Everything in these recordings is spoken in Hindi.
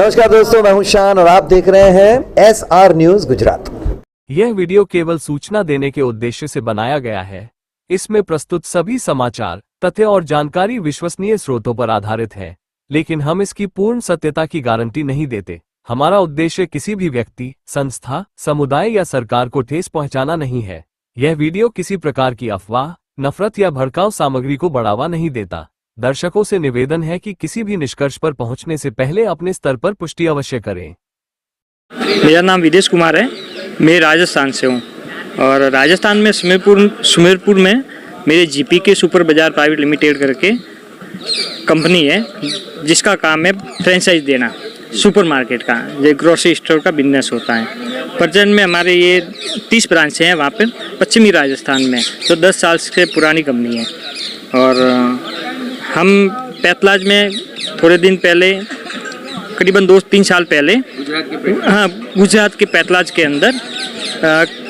नमस्कार दोस्तों, मैं हूं शान और आप देख रहे हैं SR न्यूज गुजरात। यह वीडियो केवल सूचना देने के उद्देश्य से बनाया गया है। इसमें प्रस्तुत सभी समाचार, तथ्य और जानकारी विश्वसनीय स्रोतों पर आधारित है, लेकिन हम इसकी पूर्ण सत्यता की गारंटी नहीं देते। हमारा उद्देश्य किसी भी व्यक्ति, संस्था, समुदाय या सरकार को ठेस पहुंचाना नहीं है। यह वीडियो किसी प्रकार की अफवाह, नफरत या भड़काऊ सामग्री को बढ़ावा नहीं देता। दर्शकों से निवेदन है कि किसी भी निष्कर्ष पर पहुंचने से पहले अपने स्तर पर पुष्टि अवश्य करें। मेरा नाम विदेश कुमार है, मैं राजस्थान से हूँ और राजस्थान में सुमेरपुर में मेरे GPK सुपर बाजार प्राइवेट लिमिटेड करके कंपनी है, जिसका काम है फ्रेंचाइज देना सुपरमार्केट का, ये ग्रोसरी स्टोर का बिजनेस होता है। प्रेजेंट में हमारे ये 30 ब्रांचें हैं वहाँ पर पश्चिमी राजस्थान में, तो 10 साल से पुरानी कंपनी है। और हम पैतलाज में थोड़े दिन पहले, करीबन 2-3 साल पहले, गुजरात के पैतलाज के अंदर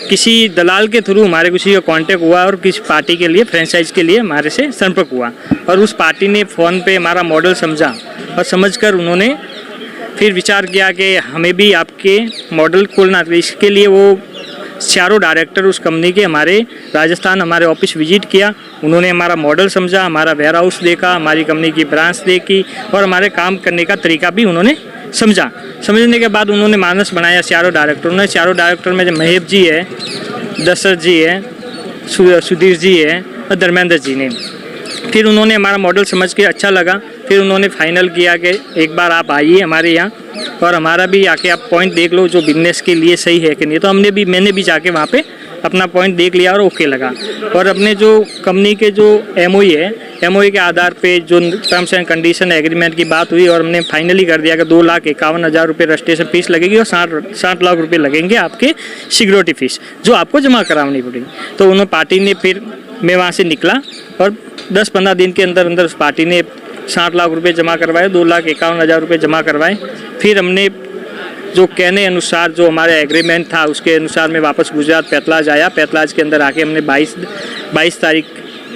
किसी दलाल के थ्रू हमारे किसी का कांटेक्ट हुआ और किसी पार्टी के लिए, फ्रेंचाइज के लिए हमारे से संपर्क हुआ और उस पार्टी ने फ़ोन पे हमारा मॉडल समझा और समझकर उन्होंने फिर विचार किया कि हमें भी आपके मॉडल खोलना। तो इसके लिए वो चारों डायरेक्टर उस कंपनी के हमारे राजस्थान हमारे ऑफिस विजिट किया। उन्होंने हमारा मॉडल समझा, हमारा वेयर हाउस देखा, हमारी कंपनी की ब्रांच देखी और हमारे काम करने का तरीका भी उन्होंने समझा। समझने के बाद उन्होंने मानस बनाया चारों डायरेक्टरों ने। चारों डायरेक्टर में महेश जी है, दशरथ जी है, सुधीर जी है और धर्मेंद्र जी ने। फिर उन्होंने हमारा मॉडल समझ के अच्छा लगा, फिर उन्होंने फाइनल किया कि एक बार आप आइए हमारे यहाँ और हमारा भी आके आप पॉइंट देख लो जो बिजनेस के लिए सही है कि नहीं। तो मैंने भी जाके वहाँ पे अपना पॉइंट देख लिया और ओके लगा। और अपने जो कंपनी के जो MOE है, MOE के आधार पे जो टर्म्स एंड कंडीशन एग्रीमेंट की बात हुई और हमने फाइनली कर दिया कि 2,51,000 रुपये रजिस्ट्रेशन फीस लगेगी और 60 लाख रुपये लगेंगे आपके सिक्योरिटी फीस, जो आपको जमा करानी पड़ेगी। तो उन्होंने पार्टी ने, फिर मैं वहाँ से निकला और 10-15 दिन के अंदर अंदर उस पार्टी ने 60 लाख रुपये जमा करवाए, 2,51,000 रुपये जमा करवाए। फिर हमने जो कहने अनुसार जो हमारा एग्रीमेंट था उसके अनुसार मैं वापस गुजरात पैतलाज आया। पैतलाज के अंदर आके हमने 22 तारीख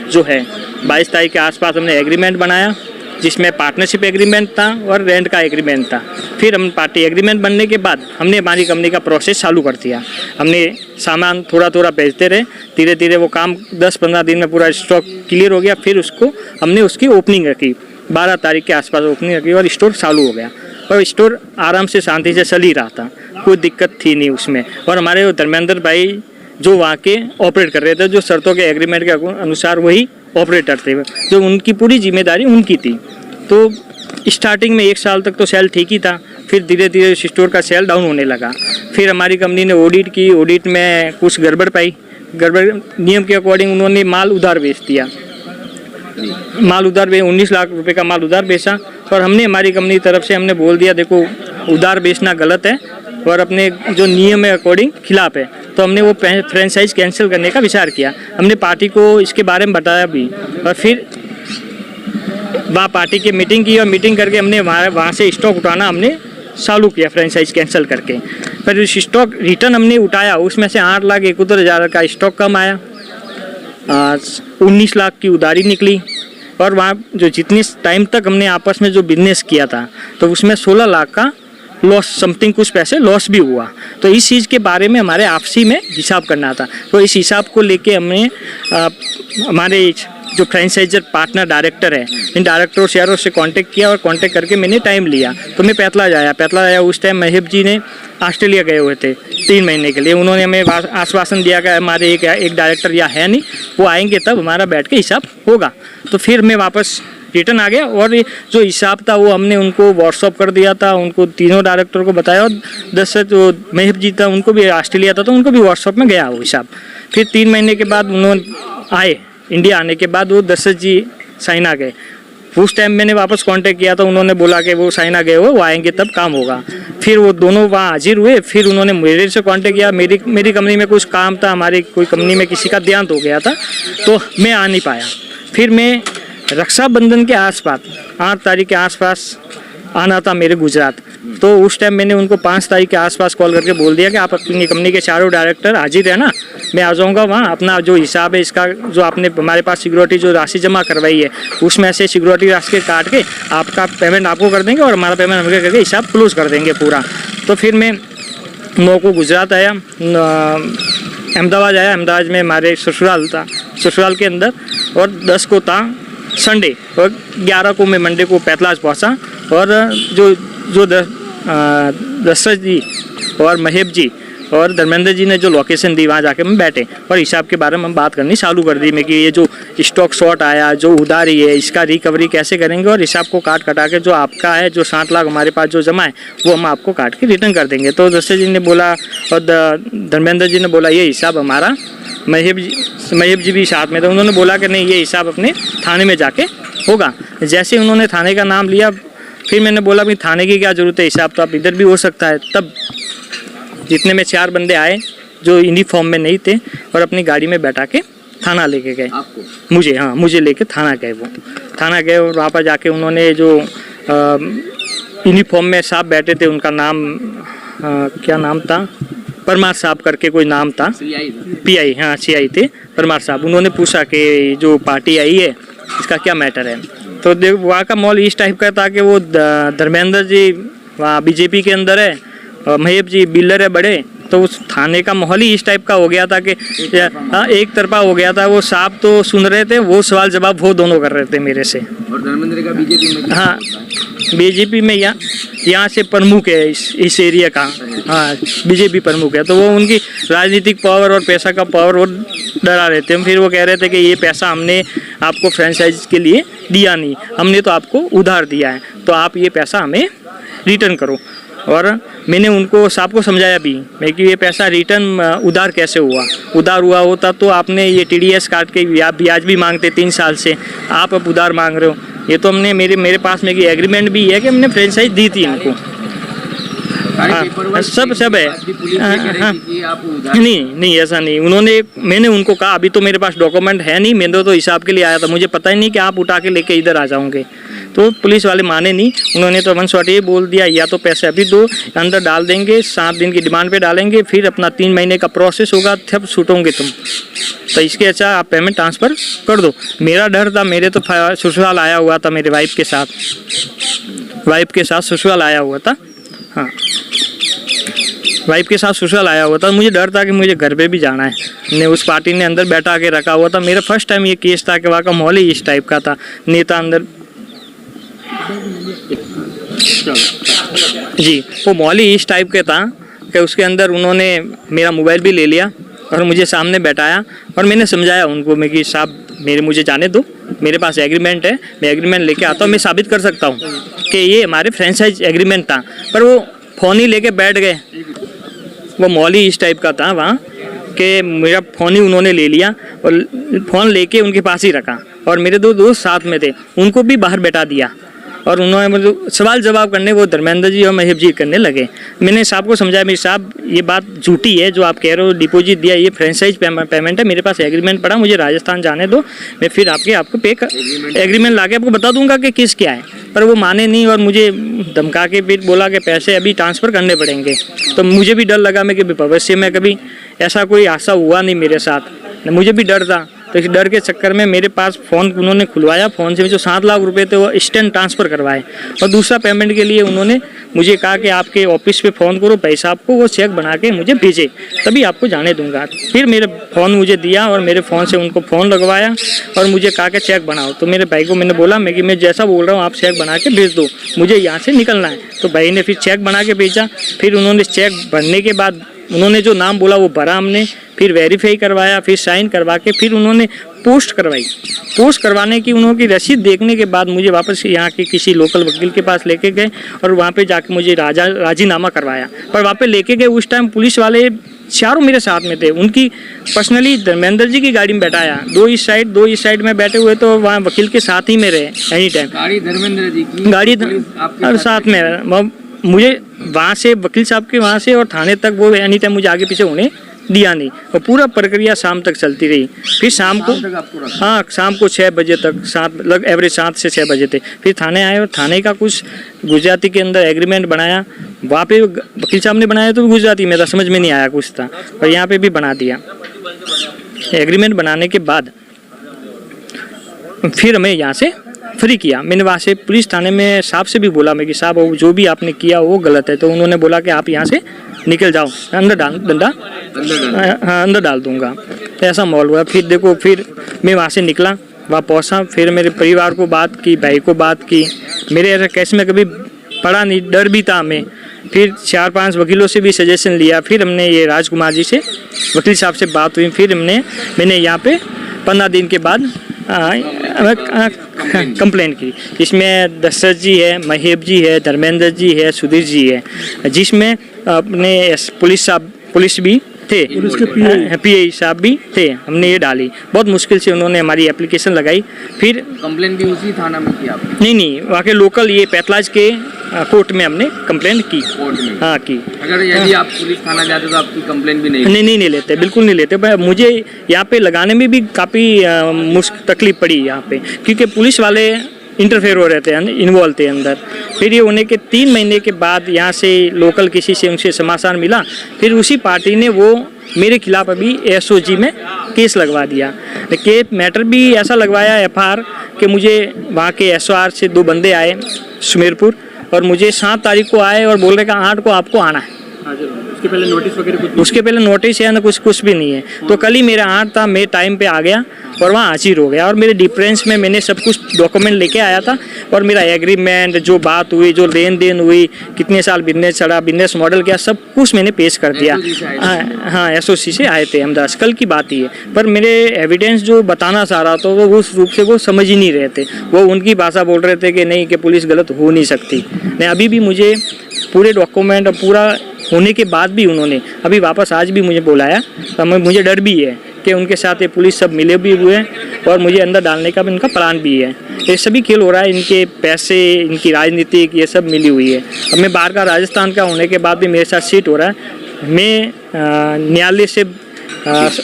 जो है, 22 तारीख के आसपास हमने एग्रीमेंट बनाया, जिसमें पार्टनरशिप एग्रीमेंट था और रेंट का एग्रीमेंट था। फिर हम पार्टी एग्रीमेंट बनने के बाद हमने हमारी कंपनी का प्रोसेस चालू कर दिया। हमने सामान थोड़ा थोड़ा बेचते रहे, धीरे धीरे वो काम 10-15 दिन में पूरा स्टॉक क्लियर हो गया। फिर हमने उसकी ओपनिंग रखी, 12 तारीख के आसपास ओपनिंग रखी और स्टोर चालू हो गया। और स्टोर आराम से शांति से चल ही रहा था, कोई दिक्कत थी नहीं उसमें। और हमारे धर्मेंद्र भाई जो वहाँ के ऑपरेट कर रहे थे, जो शर्तों के एग्रीमेंट के अनुसार वही ऑपरेटर थे, जो उनकी पूरी जिम्मेदारी उनकी थी। तो स्टार्टिंग में 1 साल तक तो सेल ठीक ही था, फिर धीरे धीरे स्टोर का सेल डाउन होने लगा। फिर हमारी कंपनी ने ऑडिट की, ऑडिट में कुछ गड़बड़ पाई। गड़बड़ नियम के अकॉर्डिंग उन्होंने माल उधार बेच दिया। 19 लाख रुपए का माल उधार बेचा और हमने हमारी कंपनी की तरफ से हमने बोल दिया, देखो उधार बेचना गलत है और अपने जो नियम है अकॉर्डिंग खिलाफ है। तो हमने वो फ्रेंचाइज कैंसिल करने का विचार किया। हमने पार्टी को इसके बारे में बताया भी और फिर वहाँ पार्टी की मीटिंग की और मीटिंग करके हमने वहाँ से स्टॉक उठाना हमने चालू किया फ्रेंचाइज कैंसिल करके। फिर उस स्टॉक रिटर्न हमने उठाया, उसमें से 8,71,000 का स्टॉक कम आया, 19 लाख की उधारी निकली। और वहाँ जो जितने टाइम तक हमने आपस में जो बिजनेस किया था तो उसमें 16 लाख का लॉस, समथिंग कुछ पैसे लॉस भी हुआ। तो इस चीज़ के बारे में हमारे आपसी में हिसाब करना था। तो इस हिसाब को लेके हमने हमारे जो फ्रेंचाइजर पार्टनर डायरेक्टर है, इन डायरेक्टरों शेयरों से कांटेक्ट किया और कांटेक्ट करके मैंने टाइम लिया। तो मैं पैतलाज आया। उस टाइम महेश जी ने ऑस्ट्रेलिया गए हुए थे 3 महीने के लिए। उन्होंने हमें आश्वासन दिया कि हमारे एक डायरेक्टर यहाँ है नहीं, वो आएंगे तब हमारा बैठ के हिसाब होगा। तो फिर मैं वापस रिटर्न आ गया और जो हिसाब था वो हमने उनको व्हाट्सअप कर दिया था, उनको तीनों डायरेक्टर को बताया। और 10 जो महेश जी था उनको भी ऑस्ट्रेलिया था तो उनको भी व्हाट्सअप में गया वो हिसाब। फिर 3 महीने के बाद उन्होंने आए, इंडिया आने के बाद वो दशरथ जी साइना गए। उस टाइम मैंने वापस कांटेक्ट किया तो उन्होंने बोला कि वो साइना गए हुए, वो आएंगे तब काम होगा। फिर वो दोनों वहाँ हाजिर हुए। फिर उन्होंने मेरे से कांटेक्ट किया, मेरी कंपनी में कुछ काम था, हमारी कोई कंपनी में किसी का देहांत हो गया था तो मैं आ नहीं पाया। फिर मैं रक्षाबंधन के आसपास 8 तारीख के आसपास आना था मेरे गुजरात। तो उस टाइम मैंने उनको 5 तारीख के आसपास कॉल करके बोल दिया कि आप अपनी कंपनी के चारों डायरेक्टर हाजिर है ना, मैं आ जाऊँगा वहाँ, अपना जो हिसाब है इसका, जो आपने हमारे पास सिक्योरिटी जो राशि जमा करवाई है उसमें से सिक्योरिटी राशि काट के आपका पेमेंट आपको कर देंगे और हमारा पेमेंट हमको करके हिसाब क्लोज कर देंगे पूरा। तो फिर मैं 9 को गुजरात आया, अहमदाबाद आया, अहमदाबाद में हमारे ससुराल था, ससुराल के अंदर, और 10 को था संडे, और 11 को मैं मंडे को पैतलाज पहुंचा। और जो दशरथ जी और महेब जी और धर्मेंद्र जी ने जो लोकेशन दी वहाँ जाके हम बैठे और हिसाब के बारे में हम बात करनी चालू कर दी। मैं कि ये जो स्टॉक शॉर्ट आया, जो उधारी है, इसका रिकवरी कैसे करेंगे और हिसाब को काट कटा के जो आपका है, जो 7 लाख हमारे पास जो जमा है वो हम आपको काट के रिटर्न कर देंगे। तो दशरथ जी ने बोला और धर्मेंद्र जी ने बोला ये हिसाब हमारा, महेब जी भी साथ में थे, उन्होंने बोला कि नहीं ये हिसाब अपने थाने में जाके होगा। जैसे उन्होंने थाने का नाम लिया, फिर मैंने बोला भाई थाने की क्या ज़रूरत है, हिसाब तो आप इधर भी हो सकता है। तब जितने में 4 बंदे आए जो यूनिफॉर्म में नहीं थे और अपनी गाड़ी में बैठा के थाना लेके गए आपको। मुझे, हाँ, मुझे लेके थाना गए। वो थाना गए और वहाँ पर जाके उन्होंने जो यूनिफॉर्म में साहब बैठे थे, उनका नाम क्या नाम था, परमार साहब करके कोई नाम था, PI, हाँ CI थे परमार साहब। उन्होंने पूछा कि जो पार्टी आई है इसका क्या मैटर है। तो वहाँ का माहौल इस टाइप का था कि वो धर्मेंद्र जी वहाँ BJP के अंदर है, महेब जी बिल्डर है बड़े, तो उस थाने का माहौल ही इस टाइप का हो गया था कि हाँ एक तरफा हो गया था। वो साहब तो सुन रहे थे, वो सवाल जवाब वो दोनों कर रहे थे मेरे से। और धर्मेंद्र का BJP में, हाँ BJP में यहाँ से प्रमुख है इस एरिया का, हाँ BJP प्रमुख है। तो वो उनकी राजनीतिक पावर और पैसा का पावर वो डरा रहे थे। फिर वो कह रहे थे कि ये पैसा हमने आपको फ्रेंचाइज के लिए दिया नहीं, हमने तो आपको उधार दिया है, तो आप ये पैसा हमें रिटर्न करो। और मैंने उनको साहब को समझाया भी मैं कि ये पैसा रिटर्न उधार कैसे हुआ, उधार हुआ होता तो आपने ये TDS काट के ब्याज भी मांगते 3 साल से, आप अब उधार मांग रहे हो। ये तो हमने मेरे पास में कि एग्रीमेंट भी है कि हमने फ्रेंचाइज दी थी इनको, हाँ सब है। हाँ नहीं ऐसा नहीं, मैंने उनको कहा अभी तो मेरे पास डॉक्यूमेंट है नहीं, मैंने तो हिसाब के लिए आया था, मुझे पता ही नहीं कि आप उठा के लेके इधर आ जाओगे। तो पुलिस वाले माने नहीं, उन्होंने तो 1 शॉट ये बोल दिया या तो पैसे अभी दो, अंदर डाल देंगे, 7 दिन की डिमांड पे डालेंगे, फिर अपना 3 महीने का प्रोसेस होगा, तब छूटोगे तुम, तो इसके अच्छा आप पेमेंट ट्रांसफ़र कर दो। मेरा डर था, मेरे तो ससुराल आया हुआ था, मेरे वाइफ के साथ ससुराल आया हुआ था, हाँ वाइफ के साथ ससुराल आया हुआ था। मुझे डर था कि मुझे घर पे भी जाना है, ने उस पार्टी ने अंदर बैठा के रखा हुआ था। मेरा फर्स्ट टाइम ये केस था कि वहाँ का माहौल ही इस टाइप का था, नेता अंदर जी, वो माहौल ही इस टाइप के था कि उसके अंदर उन्होंने मेरा मोबाइल भी ले लिया और मुझे सामने बैठाया और मैंने समझाया उनको मैं कि साहब मुझे जाने दो, मेरे पास एग्रीमेंट है, मैं एग्रीमेंट लेके आता हूँ, मैं साबित कर सकता हूँ कि ये हमारे फ्रेंचाइज एग्रीमेंट था। पर वो फ़ोन ही लेके बैठ गए, वो माहौल ही इस टाइप का था वहाँ कि मेरा फ़ोन ही उन्होंने ले लिया और फ़ोन लेके उनके पास ही रखा और मेरे 2 दोस्त साथ में थे, उनको भी बाहर बैठा दिया और उन्होंने मतलब सवाल जवाब करने वो धर्मेंद्र जी और महेब जी करने लगे। मैंने साहब को समझाया मेरे साहब ये बात झूठी है जो आप कह रहे हो, डिपॉजिट दिया, ये फ्रेंचाइज पेमेंट है, मेरे पास एग्रीमेंट पड़ा, मुझे राजस्थान जाने दो, मैं फिर आपको पे एग्रीमेंट ला के आपको बता दूंगा कि किस क्या है। पर वो माने नहीं और मुझे धमका के फिर बोला कि पैसे अभी ट्रांसफ़र करने पड़ेंगे। तो मुझे भी डर लगा मैं कि भविष्य में कभी ऐसा कोई हादसा हुआ नहीं मेरे साथ, मुझे भी डर था। तो इस डर के चक्कर में मेरे पास फ़ोन उन्होंने खुलवाया, फ़ोन से जो 7 लाख रुपए थे वो इंस्टेंट ट्रांसफ़र करवाए और दूसरा पेमेंट के लिए उन्होंने मुझे कहा कि आपके ऑफिस पे फ़ोन करो, भाई साहब को वो चेक बना के मुझे भेजे तभी आपको जाने दूंगा। फिर मेरे फ़ोन मुझे दिया और मेरे फ़ोन से उनको फ़ोन लगवाया और मुझे कहा कि चेक बनाओ। तो मेरे भाई को मैंने बोला मैं कि मैं जैसा बोल रहा हूँ आप चेक बना के भेज दो, मुझे यहाँ से निकलना है। तो भाई ने फिर चेक बना के भेजा। फिर उन्होंने चेक भरने के बाद उन्होंने जो नाम बोला वो भरा हमने, फिर वेरीफाई करवाया, फिर साइन करवा के फिर उन्होंने पोस्ट करवाई। पोस्ट करवाने की उन्होंने रसीद देखने के बाद मुझे वापस यहाँ के किसी लोकल वकील के पास लेके गए और वहाँ पे जाके मुझे राजीनामा करवाया। पर वहाँ पे लेके गए उस टाइम पुलिस वाले चारों मेरे साथ में थे, उनकी पर्सनली धर्मेंद्र जी की गाड़ी में बैठाया, 2 इस साइड में बैठे हुए, तो वहाँ वकील के साथ ही में रहे एनी टाइम। गाड़ी धर्मेंद्र जी की गाड़ी साथ में, मुझे वहाँ से वकील साहब के वहाँ से और थाने तक वो एनी टाइम मुझे आगे पीछे होने दिया नहीं और पूरा प्रक्रिया शाम तक चलती रही। फिर शाम को हाँ शाम को 6 बजे तक, 7 लग एवरेज 7 से 6 बजे थे। फिर थाने आए और थाने का कुछ गुजराती के अंदर एग्रीमेंट बनाया, वहाँ पे वकील साहब ने बनाया तो गुजराती में था, समझ में नहीं आया कुछ था, और यहाँ पे भी बना दिया। एग्रीमेंट बनाने के बाद फिर हमें यहाँ से फ्री किया। मैंने वहाँ से पुलिस थाने में साहब से भी बोला मैं कि साहब जो भी आपने किया वो गलत है, तो उन्होंने बोला कि आप यहाँ से निकल जाओ, अंदर डाल दूंगा। तो ऐसा माहौल हुआ। फिर देखो फिर मैं वहाँ से निकला, वहाँ पहुँचा, फिर मेरे परिवार को बात की, भाई को बात की। मेरे ऐसा केस में कभी पड़ा नहीं, डर भी था हमें। फिर 4-5 वकीलों से भी सजेशन लिया। फिर हमने ये राजकुमार जी से, वकील साहब से बात हुई। फिर मैंने यहाँ पे 15 दिन के बाद कंप्लेंट की। इसमें दशरथ जी है, महेब जी है, धर्मेंद्र जी है, सुधीर जी है, जिसमें अपने पुलिस भी थे, पीआई साहब भी थे। हमने ये डाली, बहुत मुश्किल से उन्होंने हमारी एप्लीकेशन लगाई। फिर कंप्लेंट भी उसी थाना में की आपने? नहीं, वहाँ के लोकल ये पैतलाज के कोर्ट में हमने कंप्लेंट की। कोर्ट में? हाँ की। अगर यदि आप पुलिस थाना जाते तो आपकी कंप्लेंट भी नहीं लेते, बिल्कुल नहीं लेते। मुझे यहाँ पे लगाने में भी काफ़ी तकलीफ पड़ी यहाँ पे, क्योंकि पुलिस वाले इंटरफेयर हो रहे थे, इन्वॉल्व थे अंदर। फिर ये होने के 3 महीने के बाद यहाँ से लोकल किसी से उनसे समाचार मिला। फिर उसी पार्टी ने वो मेरे खिलाफ अभी एसओजी में केस लगवा दिया। के मैटर भी ऐसा लगवाया एफआईआर कि मुझे वहाँ के एसओआर से 2 बंदे आए सुमेरपुर, और मुझे 7 तारीख को आए और बोल रहे कि 8 को आपको आना है। उसके पहले नोटिस वगैरह उसके पहले नोटिस है ना, कुछ भी नहीं है। तो कल ही मेरा 8 था, मैं टाइम पे आ गया और वहाँ हाजिर हो गया। और मेरे डिफरेंस में मैंने सब कुछ डॉक्यूमेंट लेके आया था, और मेरा एग्रीमेंट, जो बात हुई, जो लेन देन हुई, कितने साल बिजनेस चढ़ा, बिजनेस मॉडल क्या, सब कुछ मैंने पेश कर दिया। हाँ एसओसी से आए थे अहमदाबाद, कल की बात ही है। पर मेरे एविडेंस जो बताना चाह रहा था वो उस रूप से वो समझ ही नहीं रहे थे। वो उनकी भाषा बोल रहे थे कि नहीं, कि पुलिस गलत हो नहीं सकती। नहीं, अभी भी मुझे पूरे डॉक्यूमेंट और पूरा होने के बाद भी उन्होंने अभी वापस आज भी मुझे बुलाया। तो मुझे डर भी है कि उनके साथ ये पुलिस सब मिले भी हुए हैं, और मुझे अंदर डालने का भी इनका प्लान भी है। ये सभी खेल हो रहा है, इनके पैसे, इनकी राजनीतिक, ये सब मिली हुई है। अब मैं बाहर का राजस्थान का होने के बाद भी मेरे साथ सीट हो रहा है। मैं न्यायालय से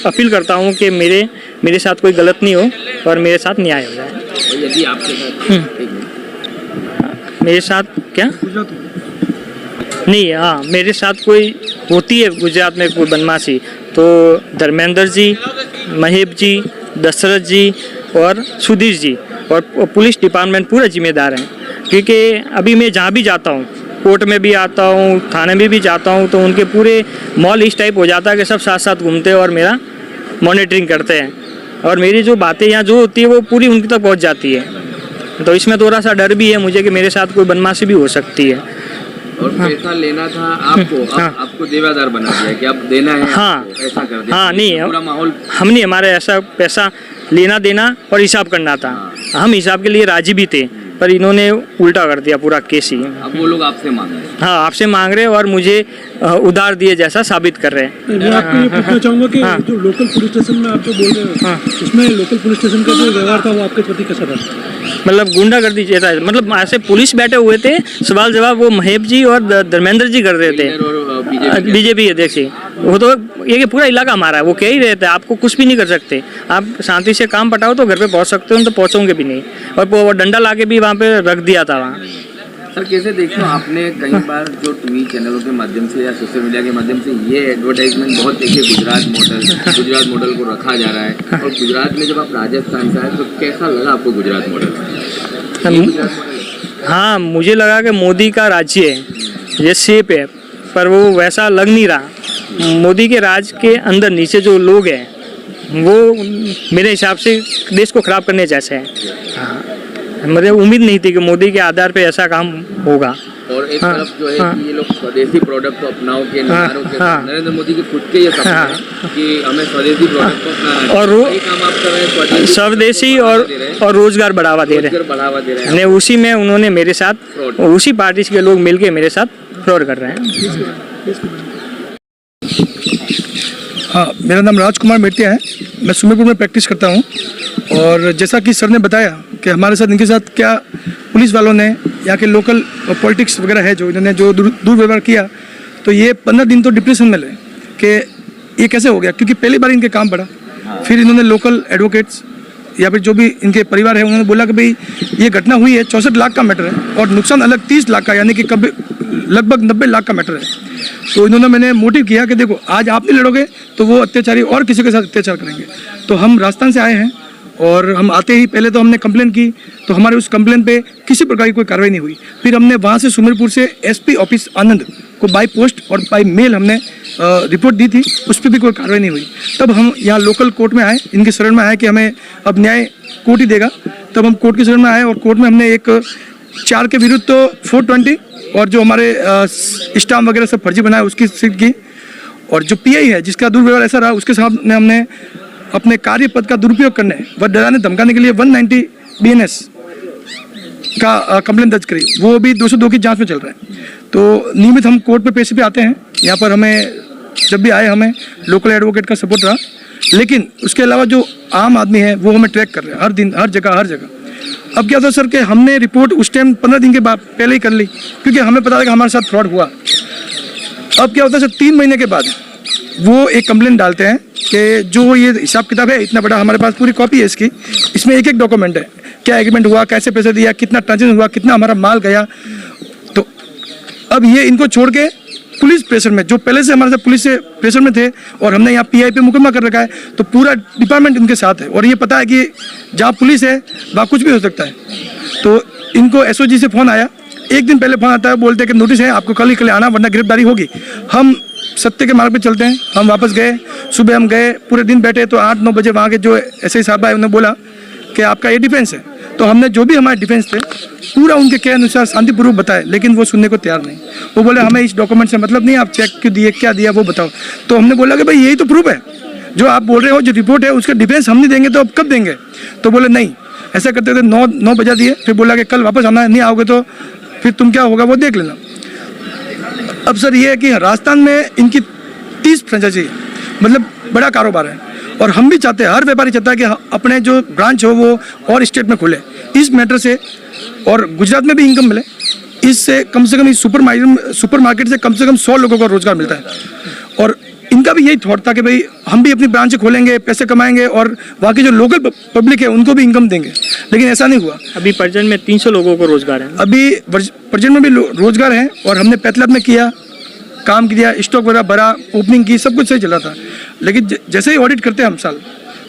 अपील करता हूँ कि मेरे साथ कोई गलत नहीं हो और मेरे साथ न्याय हो जाए। यदि आपके साथ मेरे साथ क्या नहीं, हाँ मेरे साथ कोई होती है गुजरात में कोई बदमाशी, तो धर्मेंद्र जी, महेब जी, दशरथ जी और सुधीर जी और पुलिस डिपार्टमेंट पूरा जिम्मेदार हैं। क्योंकि अभी मैं जहाँ भी जाता हूँ, कोर्ट में भी आता हूँ, थाने में भी जाता हूँ, तो उनके पूरे मॉल इस टाइप हो जाता है कि सब साथ साथ घूमते हैं और मेरा मॉनिटरिंग करते हैं, और मेरी जो बातें यहाँ जो होती है वो पूरी उनकी तक पहुँच जाती है। तो इसमें थोड़ा सा डर भी है मुझे कि मेरे साथ कोई बदमाशी भी हो सकती है। और पैसा लेना था आपको, आपको देवादार बना दिया कि आप देना है, हाँ ऐसा कर दिया। हाँ नहीं, पूरा माहौल हम नहीं, हमारे ऐसा पैसा लेना देना और हिसाब करना था। हम हिसाब के लिए राजी भी थे, पर इन्होंने उल्टा कर दिया पूरा केस ही। अब वो लोग आपसे मांग रहे हैं? हाँ आपसे मांग रहे हैं और मुझे उधार दिए जैसा साबित कर रहे हैं। मैं आपको ये पूछना चाहूँगा कि जो लोकल पुलिस स्टेशन में आप जो बोल रहे हो, उसमें लोकल पुलिस स्टेशन का जो व्यवहार था वो आपके प्रति कैसा था? मतलब गुंडागर्दी जैसा, मतलब ऐसे पुलिस बैठे हुए थे, सवाल जवाब वो महेब जी और धर्मेंद्र जी कर रहे थे, बीजेपी अध्यक्ष। वो तो ये पूरा इलाका हमारा है, वो कह ही रहे थे आपको कुछ भी नहीं कर सकते, आप शांति से काम पटाओ तो घर पे पहुंच सकते हो, तो पहुंचोगे भी नहीं। और वो डंडा लाके भी वहाँ पे रख दिया था वहाँ। सर कैसे देखते हो, आपने कई बार जो टीवी चैनलों के माध्यम से या सोशल मीडिया के माध्यम से ये एडवर्टाइजमेंट बहुत देखिए, गुजरात मॉडल को रखा जा रहा है, और गुजरात में जब आप राजस्थान से आए तो कैसा लगा आपको गुजरात मॉडल? हाँ मुझे लगा कि मोदी का राज्य है, ये सेफ है, पर वो वैसा लग नहीं रहा। मोदी के राज के अंदर नीचे जो लोग हैं वो मेरे हिसाब से देश को खराब करने जैसे हैं। हाँ मुझे उम्मीद नहीं थी कि मोदी के आधार पे ऐसा काम होगा। और एक तरफ जो है कि ये लोग स्वदेशी प्रोडक्ट को अपनाओ के नारों के साथ, नरेंद्र मोदी के खुद के ये सपना है कि हमें स्वदेशी प्रोडक्ट को अपनाना है, और काम आप कर रहे हैं स्वदेशी और रोजगार बढ़ावा दे रहे हैं। उसी में उन्होंने मेरे साथ, उसी पार्टी के लोग मिलके मेरे साथ फ्रॉड कर रहे हैं। हाँ, मेरा नाम राजकुमार मेटिया है, मैं सुमेरपुर में प्रैक्टिस करता हूँ। और जैसा कि सर ने बताया कि हमारे साथ, इनके साथ क्या पुलिस वालों ने, यहाँ के लोकल पॉलिटिक्स वगैरह है जो इन्होंने जो दुर्व्यवहार किया, तो ये 15 दिन तो डिप्रेशन में ले कि ये कैसे हो गया, क्योंकि पहली बार इनके काम पड़ा। फिर इन्होंने लोकल एडवोकेट्स या फिर जो भी इनके परिवार है उन्होंने बोला कि भाई ये घटना हुई है, 64 लाख का मैटर है और नुकसान अलग 30 लाख का, यानी कि लगभग 90 लाख का मैटर है। तो इन्होंने मैंने मोटिव किया कि देखो आज आप नहीं लड़ोगे तो वो अत्याचारी और किसी के साथ अत्याचार करेंगे। तो हम राजस्थान से आए हैं और हम आते ही पहले तो हमने कंप्लेन की, तो हमारे उस कंप्लेन पे किसी प्रकार की कोई कार्रवाई नहीं हुई। फिर हमने वहाँ से सुमेरपुर से एसपी ऑफिस आनंद को बाई पोस्ट और बाई मेल हमने रिपोर्ट दी थी, उस पर भी कोई कार्रवाई नहीं हुई। तब हम यहाँ लोकल कोर्ट में आए, इनके शरण में आए कि हमें अब न्याय कोर्ट ही देगा। तब हम कोर्ट के शरण में आए और कोर्ट में हमने एक 4 के विरुद्ध तो 420 और जो हमारे स्टाम्प वगैरह सब फर्जी बनाए उसकी सीट की, और जो पीआई है जिसका दुर्व्यवहार ऐसा रहा उसके सामने हमने अपने कार्य पद का दुरुपयोग करने व डराने धमकाने के लिए 190 BNS का कंप्लेन दर्ज करी, वो भी 202 की जांच में चल रहा है। तो नियमित हम कोर्ट पे पेशी पे आते हैं, यहाँ पर हमें जब भी आए हमें लोकल एडवोकेट का सपोर्ट रहा, लेकिन उसके अलावा जो आम आदमी है वो हमें ट्रैक कर रहे हैं हर दिन हर जगह। अब क्या था सर कि हमने रिपोर्ट उस टाइम 15 दिन के बाद पहले ही कर ली, क्योंकि हमें पता था कि हमारे साथ फ्रॉड हुआ। अब क्या होता है सर, 3 महीने के बाद वो एक कंप्लेन डालते हैं कि जो ये हिसाब किताब है इतना बड़ा, हमारे पास पूरी कॉपी है इसकी, इसमें एक डॉक्यूमेंट है, क्या एग्रीमेंट हुआ, कैसे पैसे दिया, कितना ट्रांजेक्शन हुआ, कितना हमारा माल गया। तो अब ये इनको छोड़ के पुलिस प्रेशर में, जो पहले से हमारे साथ पुलिस से प्रेशर में थे और हमने यहाँ पीआई पे मुकदमा कर रखा है, तो पूरा डिपार्टमेंट इनके साथ है और ये पता है कि जहाँ पुलिस है वहाँ कुछ भी हो सकता है। तो इनको एसओजी से फ़ोन आया, एक दिन पहले फ़ोन आता है, बोलते हैं कि नोटिस है आपको कल ही कल आना वरना गिरफ्तारी होगी। हम सत्य के मार्ग पे चलते हैं, हम वापस गए, सुबह हम गए, पूरे दिन बैठे, तो 8-9 बजे वहाँ के जो एसआई साहब आए उन्होंने बोला कि आपका ये डिफेंस है। तो हमने जो भी हमारे डिफेंस थे पूरा उनके के अनुसार शांतिपूर्वक बताए, लेकिन वो सुनने को तैयार नहीं। वो बोले हमें इस डॉक्यूमेंट से मतलब नहीं, आप चेक क्यों दिए, क्या दिया वो बताओ। तो हमने बोला कि भाई यही तो प्रूफ है, जो आप बोल रहे हो, जो रिपोर्ट है उसका डिफेंस हम नहीं देंगे तो अब कब देंगे। तो बोले नहीं, ऐसा करते थे 9 बजा दिए, फिर बोला कि कल वापस आना, नहीं आओगे तो फिर तुम क्या होगा वो देख लेना। अब सर ये है कि राजस्थान में इनकी 30 फ्रेंचाइजी, मतलब बड़ा कारोबार है और हम भी चाहते हैं, हर व्यापारी चाहता है कि अपने जो ब्रांच हो वो और स्टेट में खुले इस मैटर से, और गुजरात में भी इनकम मिले इससे। कम से कम इस सुपर मार्केट से कम 100 लोगों को रोजगार मिलता है। और इनका भी यही थॉट था कि भाई हम भी अपनी ब्रांच खोलेंगे, पैसे कमाएंगे और वहाँ की जो लोकल पब्लिक है उनको भी इनकम देंगे, लेकिन ऐसा नहीं हुआ। अभी परजन में 300 लोगों को रोजगार है, अभी परजन में भी रोजगार है और हमने पैतलाद में किया, काम किया, स्टॉक वगैरह भरा, ओपनिंग की, सब कुछ सही चला था। लेकिन जैसे ही ऑडिट करते हैं हम साल,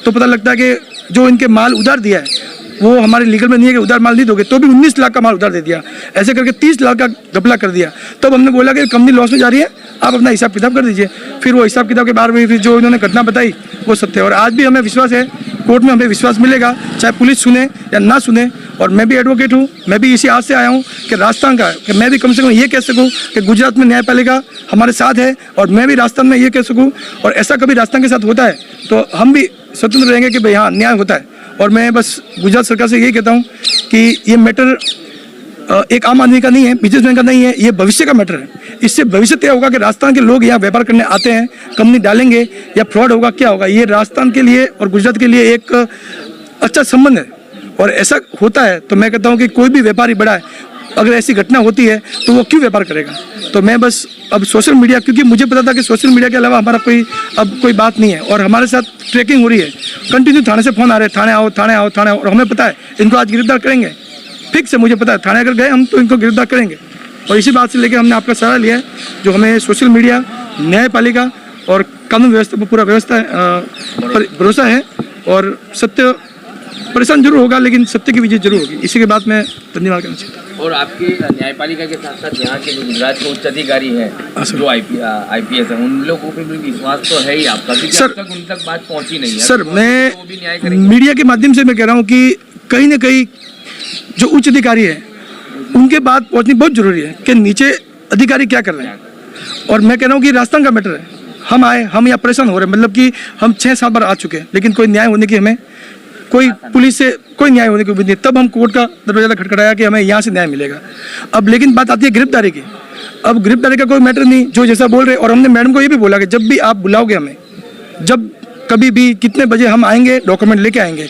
तो पता लगता है कि जो इनके माल उधार दिया है वो हमारे लीगल में नहीं है कि उधार माल नहीं दोगे, तो भी 19 लाख का माल उधार दे दिया, ऐसे करके 30 लाख का घपला कर दिया। तब हमने बोला कि कंपनी लॉस में जा रही है, आप अपना हिसाब किताब कर दीजिए। फिर वो हिसाब किताब के बारे में फिर जो इन्होंने घटना बताई वो सत्य है, और आज भी हमें विश्वास है, कोर्ट में हमें विश्वास मिलेगा, चाहे पुलिस सुने या ना सुने। और मैं भी एडवोकेट हूँ, मैं भी इसी आज से आया हूँ कि राजस्थान का, कि मैं भी कम से कम ये कह सकूँ कि गुजरात में न्यायपालिका हमारे साथ है, और मैं भी राजस्थान में ये कह सकूँ, और ऐसा कभी राजस्थान के साथ होता है तो हम भी स्वतंत्र रहेंगे कि भाई हाँ न्याय होता है। और मैं बस गुजरात सरकार से यही कहता हूँ कि ये मैटर एक आम आदमी का नहीं है, बिजनेसमैन का नहीं है, ये भविष्य का मैटर है। इससे भविष्य तय होगा कि राजस्थान के लोग यहाँ व्यापार करने आते हैं, कंपनी डालेंगे या फ्रॉड होगा, क्या होगा। ये राजस्थान के लिए और गुजरात के लिए एक अच्छा संबंध है, और ऐसा होता है तो मैं कहता हूँ कि कोई भी व्यापारी बड़ा है, अगर ऐसी घटना होती है तो वो क्यों व्यापार करेगा। तो मैं बस अब सोशल मीडिया, क्योंकि मुझे पता था कि सोशल मीडिया के अलावा हमारा कोई बात नहीं है, और हमारे साथ ट्रैकिंग हो रही है, कंटिन्यू थाने से फ़ोन आ रहे हैं, थाने आओ थाने आओ थाने आओ, और हमें पता है इनको आज गिरफ्तार करेंगे, फिक्स है, मुझे पता है थाने अगर गए हम तो इनको गिरफ्तार करेंगे। और इसी बात से लेकर हमने आपका सहारा लिया है, जो हमें सोशल मीडिया, न्यायपालिका और कानून व्यवस्था पर पूरा भरोसा है, और सत्य परेशान जरूर होगा लेकिन सत्य की विजय जरूर होगी। इसी के बाद मैं धन्यवाद करना चाहता हूँ। और आपके न्यायपालिका के साथ साथ यहाँ के जो गुजरात के उच्च अधिकारी हैं, जो IPS है, उन लोगों पर भी विश्वास तो है ही आपका, क्योंकि अब तक उन तक बात पहुँची नहीं है। सर मैं मीडिया के माध्यम से मैं कह रहा हूँ कि कहीं ना कहीं जो उच्च अधिकारी है उनके बात पहुँचनी बहुत जरूरी है कि नीचे अधिकारी क्या कर रहे हैं। और मैं कह रहा हूँ कि राजस्थान का मैटर है, हम आए, हम यहाँ परेशान हो रहे हैं, मतलब कि हम 6-7 बार आ चुके हैं, लेकिन कोई न्याय होने की हमें कोई पुलिस से कोई न्याय होने की उम्मीद नहीं। तब हम कोर्ट का दरवाजा खटखटाया कि हमें यहाँ से न्याय मिलेगा। अब लेकिन बात आती है गिरफ्तारी की। अब गिरफ्तारी का कोई मैटर नहीं, जो जैसा बोल रहे, और हमने मैडम को ये भी बोला कि जब भी आप बुलाओगे हमें, जब कभी भी कितने बजे हम आएंगे, डॉक्यूमेंट लेके आएंगे,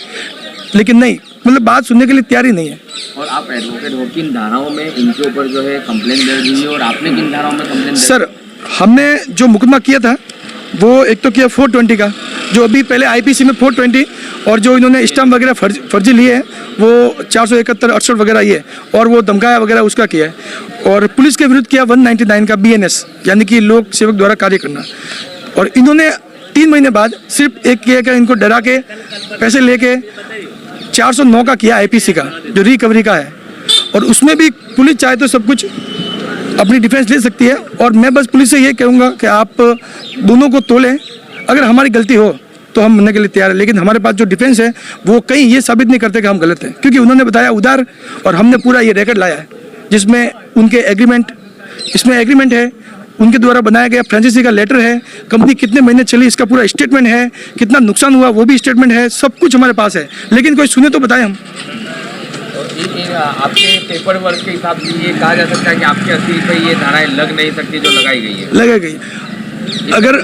लेकिन नहीं, मतलब बात सुनने के लिए तैयार ही नहीं है। और आप एडवोकेट हो, किन धाराओं में इनके ऊपर जो है कंप्लेंट दर्ज हुई, और आपने किन धाराओं में कंप्लेंट? सर हमने जो मुकदमा किया था वो एक तो किया 420 का, जो अभी पहले आईपीसी में 420 और जो इन्होंने स्टाम्प वगैरह फर्जी लिए हैं वो 471, 68 वगैरह ये, और वो धमकाया वगैरह उसका किया है। और पुलिस के विरुद्ध किया 199 का BNS, यानी कि लोक सेवक द्वारा कार्य करना। और इन्होंने 3 महीने बाद सिर्फ एक किया कि इनको डरा के पैसे लेके 409 का किया आईपीसी का, जो रिकवरी का है। और उसमें भी पुलिस चाहे तो सब कुछ अपनी डिफेंस ले सकती है। और मैं बस पुलिस से ये कहूँगा कि आप दोनों को तोलें, अगर हमारी गलती हो तो हम मानने के लिए तैयार है, लेकिन हमारे पास जो डिफेंस है वो कहीं ये साबित नहीं करते कि हम गलत हैं, क्योंकि उन्होंने बताया उधार और हमने पूरा ये रिकॉर्ड लाया है जिसमें उनके एग्रीमेंट, इसमें एग्रीमेंट है, उनके द्वारा बनाया गया फ्रेंचाइजी का लेटर है, कंपनी कितने महीने चली इसका पूरा स्टेटमेंट है, कितना नुकसान हुआ वो भी स्टेटमेंट है, सब कुछ हमारे पास है। लेकिन कोई सुने तो बताएं हम। आपके पेपर वर्क के हिसाब से ये कहा जा सकता है कि आपके असली पे ये धाराएं लग नहीं सकती जो लगाई गई है। लगाई गई अगर,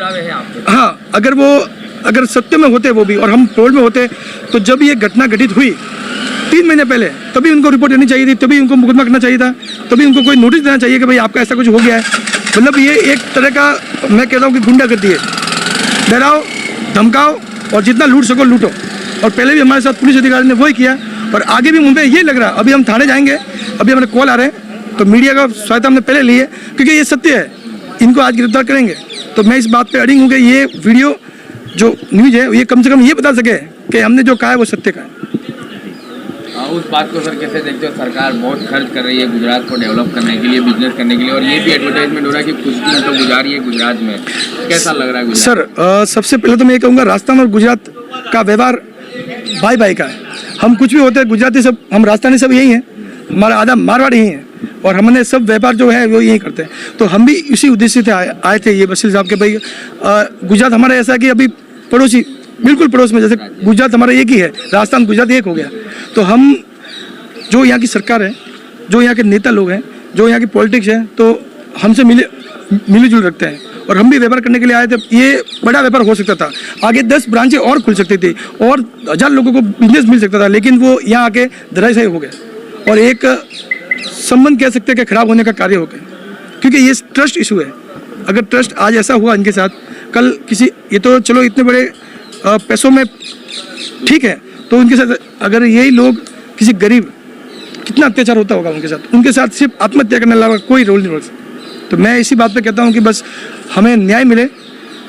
हाँ, अगर सत्य में होते वो भी और हम टोल में होते, तो जब ये घटना घटित हुई 3 महीने पहले, तभी उनको रिपोर्ट देनी चाहिए थी, तभी उनको मुकदमा करना चाहिए था, तभी उनको कोई नोटिस देना चाहिए कि भाई आपका ऐसा कुछ हो गया है। मतलब ये एक तरह का, मैं कहता हूँ कि गुंडागर्दी है, डराओ धमकाओ और जितना लूट सको लूटो। और पहले भी हमारे साथ पुलिस अधिकारी ने वही किया और आगे भी मुंबई यही लग रहा है। अभी हम थाने जाएंगे, अभी हमारे कॉल आ रहे हैं, तो मीडिया का सहायता हमने पहले ली है क्योंकि ये सत्य है, इनको आज गिरफ्तार करेंगे। तो मैं इस बात पे अड़िंग हूँ कि ये वीडियो जो न्यूज़ है ये कम से कम ये बता सके कि हमने जो कहा है वो सत्य का है। उस बात को सर कैसे देखते हो? सरकार बहुत खर्च कर रही है गुजरात को डेवलप करने के लिए, बिजनेस करने के लिए, और ये भी एडवर्टाइजमेंट हो रहा है कि कुछ दिन तो गुजारी है गुजरात में, कैसा लग रहा है गुजरात? सर सबसे पहले तो मैं ये कहूँगा राजस्थान और गुजरात का व्यवहार भाई भाई का है। हम कुछ भी होते हैं गुजराती सब, हम राजस्थानी सब यही हैं, हमारा आधा मारवाड़ी ही है और हमने सब व्यापार जो है वो यही करते हैं। तो हम भी इसी उद्देश्य से आए थे ये वसील साहब के भाई गुजरात हमारा ऐसा है कि अभी पड़ोसी, बिल्कुल पड़ोस में, जैसे गुजरात हमारा एक ही है, राजस्थान गुजरात एक हो गया। तो हम जो यहाँ की सरकार है, जो यहाँ के नेता लोग हैं, जो यहाँ की पॉलिटिक्स है, तो हमसे मिली जुल रखते हैं और हम भी व्यापार करने के लिए आए थे। ये बड़ा व्यापार हो सकता था, आगे 10 ब्रांचें और खुल सकती थी और 1000 लोगों को बिजनेस मिल सकता था, लेकिन वो यहाँ आके धराशायी हो गया और एक संबंध कह सकते हैं कि खराब होने का कार्य हो गया, क्योंकि ये ट्रस्ट इशू है। अगर ट्रस्ट आज ऐसा हुआ इनके साथ, कल किसी, ये तो चलो इतने बड़े पैसों में ठीक है, तो उनके साथ अगर यही लोग किसी गरीब, कितना अत्याचार होता होगा उनके साथ सिर्फ आत्महत्या करने अलावा कोई रोल नहीं हो सकता। तो मैं इसी बात पे कहता हूँ कि बस हमें न्याय मिले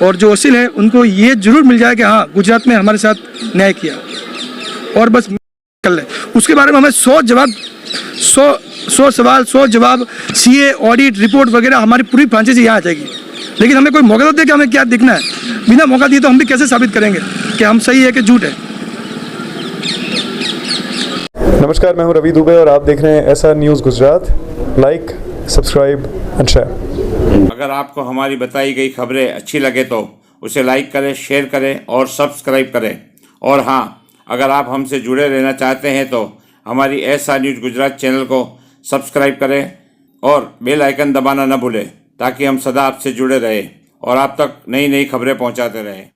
और जो असील है उनको ये जरूर मिल जाए कि हाँ गुजरात में हमारे साथ न्याय किया, और बस कर ले। उसके बारे में हमें 100 सवाल 100 जवाब, CA ऑडिट रिपोर्ट वगैरह, हमारी पूरी फ्रांचाइजी यहाँ आ जाएगी। लेकिन हमें कोई मौका तो दे कि हमें क्या दिखना है, बिना मौका दिए तो हम भी कैसे साबित करेंगे कि हम सही है कि झूठ है। नमस्कार, मैं हूं रवि दुबे और आप देख रहे हैं SR news Gujarat. Like, subscribe and share. अगर आपको हमारी बताई गई खबरें अच्छी लगे तो उसे लाइक करें, शेयर करें और सब्सक्राइब करें। और हाँ, अगर आप हमसे जुड़े रहना चाहते हैं तो हमारी SR न्यूज़ गुजरात चैनल को सब्सक्राइब करें और बेल आइकन दबाना न भूलें, ताकि हम सदा आपसे जुड़े रहें और आप तक नई नई खबरें पहुंचाते रहें।